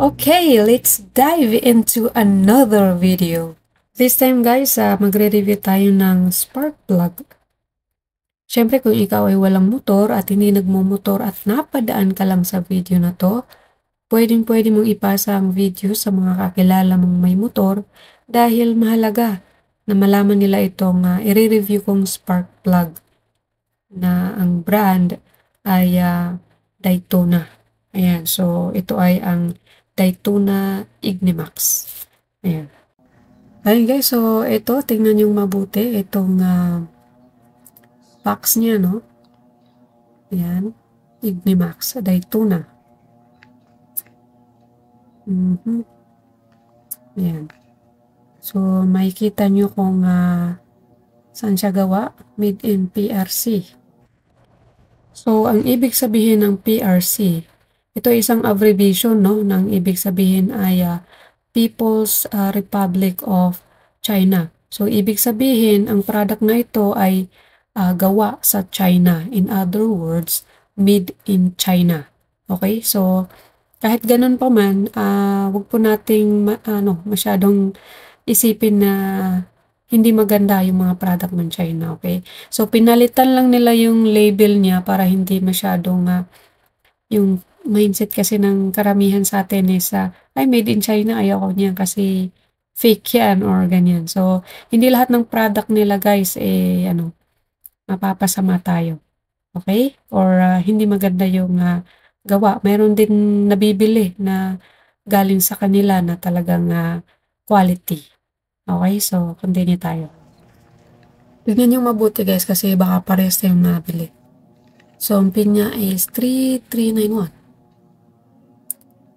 Okay, let's dive into another video. This time guys, magre-review tayo ng spark plug. Siyempre kung ikaw ay walang motor at hindi nagmumotor at napadaan ka lang sa video na to, pwedeng-pwede mong ipasa ang video sa mga kakilala mong may motor dahil mahalaga na malaman nila itong i-review kong spark plug na ang brand ay Daytona. Ayan, so ito ay ang Daytona Ignimax. Ayan. Ayun guys, so ito, tingnan yung mabuti. Itong box niya, no? Ayan. Ignimax, Daytona. Ayan. So, makikita nyo kung saan siya gawa. Made in PRC. So, ang ibig sabihin ng PRC, ito ay isang abbreviation, no? Nang ibig sabihin ay People's Republic of China. So, ibig sabihin, ang product na ito ay gawa sa China. In other words, made in China. Okay? So, kahit ganun pa man, wag po nating masyadong isipin na hindi maganda yung mga product ng China. Okay? So, pinalitan lang nila yung label niya para hindi masyadong yung mindset kasi ng karamihan sa atin is ay made in China, ayoko niyan kasi fake yan or ganyan. So, hindi lahat ng product nila guys mapapasama tayo. Okay? Or hindi maganda yung gawa. Meron din nabibili na galing sa kanila na talagang quality. Okay? So, continue tayo. Tignan yung mabuti guys kasi baka parehas tayong nabili. So, ang pin niya is 3391.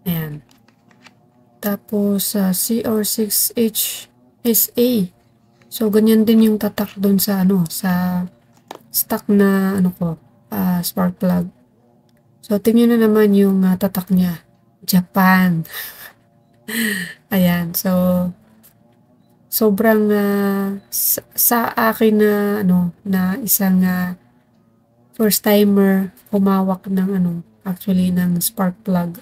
Ayan. Tapos, CR6HSA. So, ganyan din yung tatak dun sa, sa stock na, spark plug. So, tingnan na naman yung tatak niya. Japan. Ayan. So, sobrang, sa akin na isang, first timer humawak ng actually ng spark plug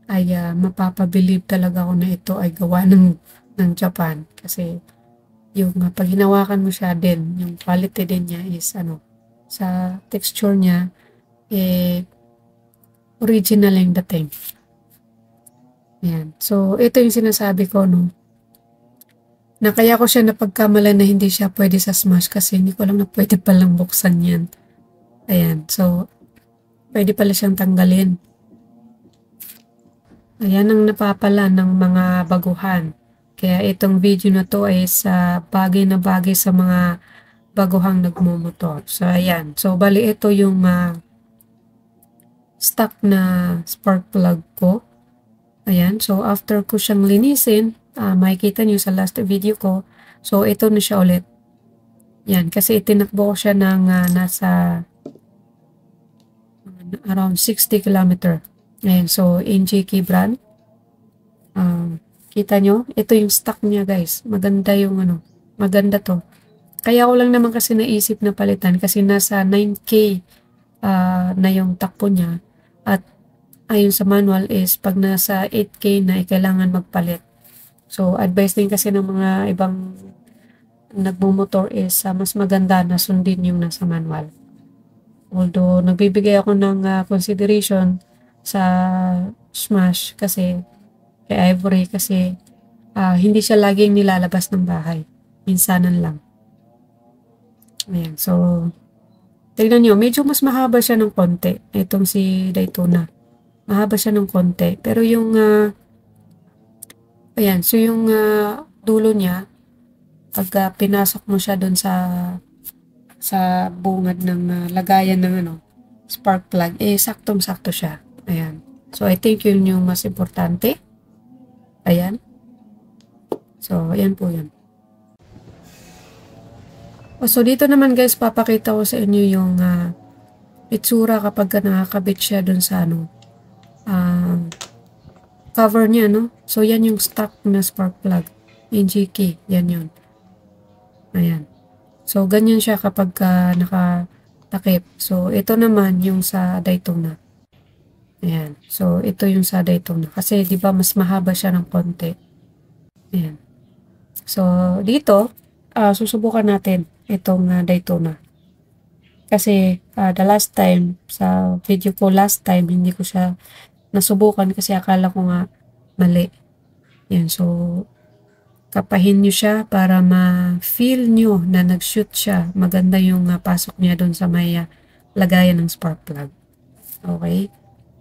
ay mapapabilib talaga ako na ito ay gawa ng Japan kasi yung pag hinawakan mo siya din yung quality din niya is sa texture niya original yung dating. Ayan. So ito yung sinasabi ko na kaya ko siya napagkamalan na hindi siya pwede sa Smash kasi hindi ko alam na pwede palang buksan yan. Ayan. So, pwede pala siyang tanggalin. Ayan ang napapala ng mga baguhan. Kaya itong video na to ay bagay na bagay sa mga baguhang nagmumotor. So, ayan. So, bali ito yung stock na spark plug ko. Ayan. So, after ko siyang linisin, makikita nyo sa last video ko. So, ito na siya ulit. Yan. Kasi itinakbo ko siya ng nasa around 60 km. Ayan, so NJK brand. Kita nyo? Ito yung stock niya guys. Maganda yung maganda to. Kaya ko lang naman kasi naisip na palitan kasi nasa 9K na yung takbo niya. At ayon sa manual is pag nasa 8K na kailangan magpalit. So advice din kasi ng mga ibang nagmumotor is mas maganda na sundin yung nasa manual. Although, nagbibigay ako ng consideration sa Smash kay Ivory kasi hindi siya laging nilalabas ng bahay. Minsanan lang. Ayan, so, tignan nyo, medyo mas mahaba siya ng konti. Itong si Daytona. Mahaba siya ng konti. Pero yung, ayan, so yung dulo niya, pag pinasok mo siya dun sa bungad ng lagayan ng spark plug, saktong-sakto siya. Ayan. So, I think yun yung mas importante. Ayan. So, ayan po yun. So, dito naman guys, papakita ko sa inyo yung itsura kapag nakakabit siya dun sa cover niya, no? So, yan yung stock na spark plug. NGK. Yan yun. Ayan. So, ganyan siya kapag nakatakip. So, ito naman yung sa Daytona. Ayan. So, ito yung sa Daytona. Kasi, di ba, mas mahaba siya ng konti. Ayan. So, dito, susubukan natin itong Daytona. Kasi, the last time, sa video ko last time, hindi ko siya nasubukan kasi akala ko nga mali. Yan. So, kapahin nyo siya para ma-feel nyo na nag-shoot siya. Maganda yung pasok niya doon sa may lagayan ng spark plug. Okay?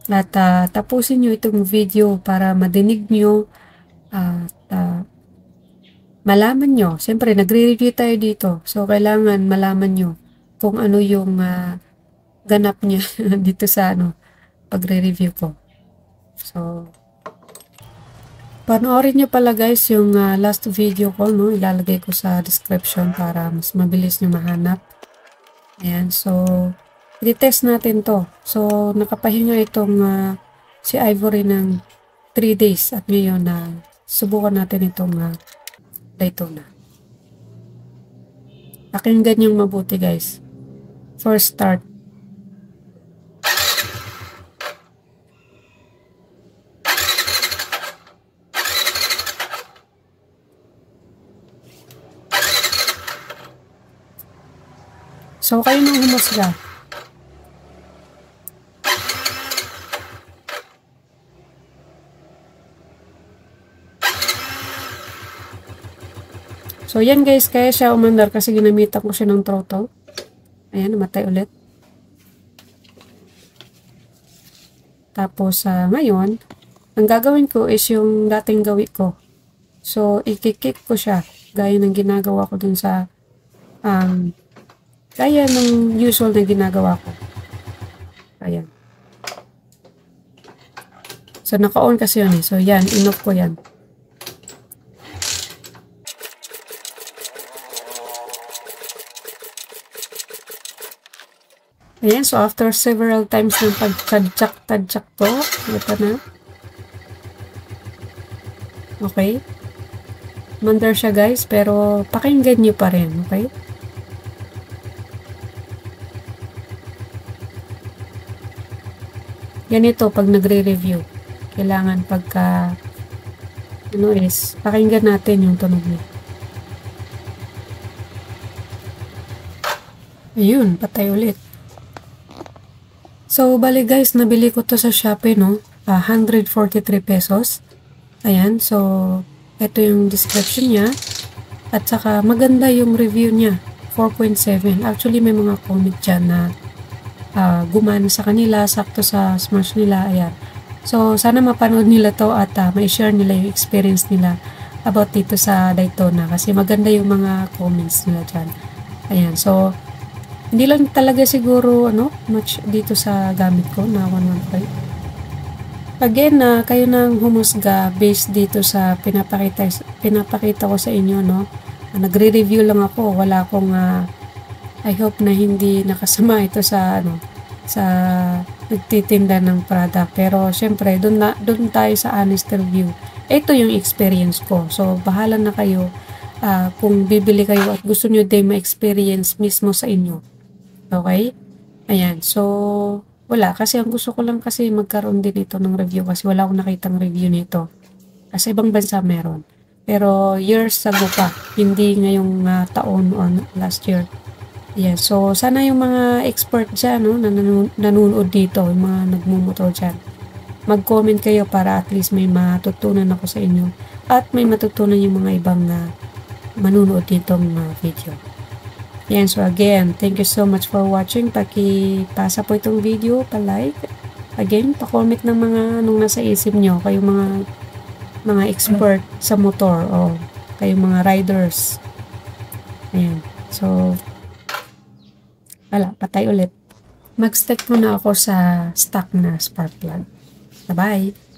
At tapusin nyo itong video para madinig nyo at malaman nyo. Siyempre, nagre-review tayo dito. So, kailangan malaman nyo kung ano yung ganap niya dito sa pagre-review ko. So, panoorin nyo pala guys yung last video ko, no? Ilalagay ko sa description para mas mabilis nyo mahanap. Ayan, so, i-test natin to. So, nakapahinga itong si Ivory ng 3 days at ngayon subukan natin itong Daytona. Pakinggan yung mabuti guys. First start. So, kayo nang humusga. So, yan guys, kaya siya umandar kasi ginamitan ko siya ng throttle. Ayan, namatay ulit. Tapos, ngayon, ang gagawin ko is yung dating gawi ko. So, i-kick ko siya. Gaya ng ginagawa ko dun sa gaya ng usual na ginagawa ko. Ayan. So, naka-on kasi yun eh. So, yan. In-off ko yan. Ayan. So, after several times ng pag-tadjak to, ito na. Okay. Mandar siya guys, pero pakinggan nyo pa rin. Okay. Ganito pag nagre-review. Kailangan pagka pakinggan natin yung tunog niya. Ayun, patay ulit. So, bali guys, nabili ko to sa Shopee, no? 143 pesos. Ayan, so, ito yung description niya. At saka, maganda yung review niya. 4.7. Actually, may mga comment dyan na gumana sa kanila, sakto sa smash nila, ayan. So, sana mapanood nila to at ma-share nila yung experience nila about dito sa Daytona kasi maganda yung mga comments nila dyan. Ayan, so, hindi lang talaga siguro, much dito sa gamit ko na 115. Again, kayo nang humusga based dito sa pinapakita ko sa inyo, no? Nagre-review lang ako, wala akong I hope na hindi nakasama ito sa sa nagtitinda ng product. Pero syempre, doon tayo sa honest review. Ito yung experience ko. So bahala na kayo kung bibili kayo at gusto niyo din ma-experience mismo sa inyo. Okay? Ayan. So wala kasi ang gusto ko lang kasi magkaroon din ito ng review kasi wala akong nakitang review nito. Kasi ibang bansa meron. Pero years ago pa, hindi ngayong taon or last year. Yeah, so sana yung mga expert dyan, no, na nanonood dito, yung mga nagmumotor dyan, mag-comment kayo para at least may matutunan ako sa inyo at may matutunan yung mga ibang manunood ditong video. Yan, so again, thank you so much for watching. Paki-pasa po itong video, pa-like. Again, pa-comment ng mga anong nasa isip nyo, kayong mga expert sa motor o kayong mga riders. Ayan, so wala, patay ulit. Mag-stick muna ako sa stock na spark plug. Bye-bye!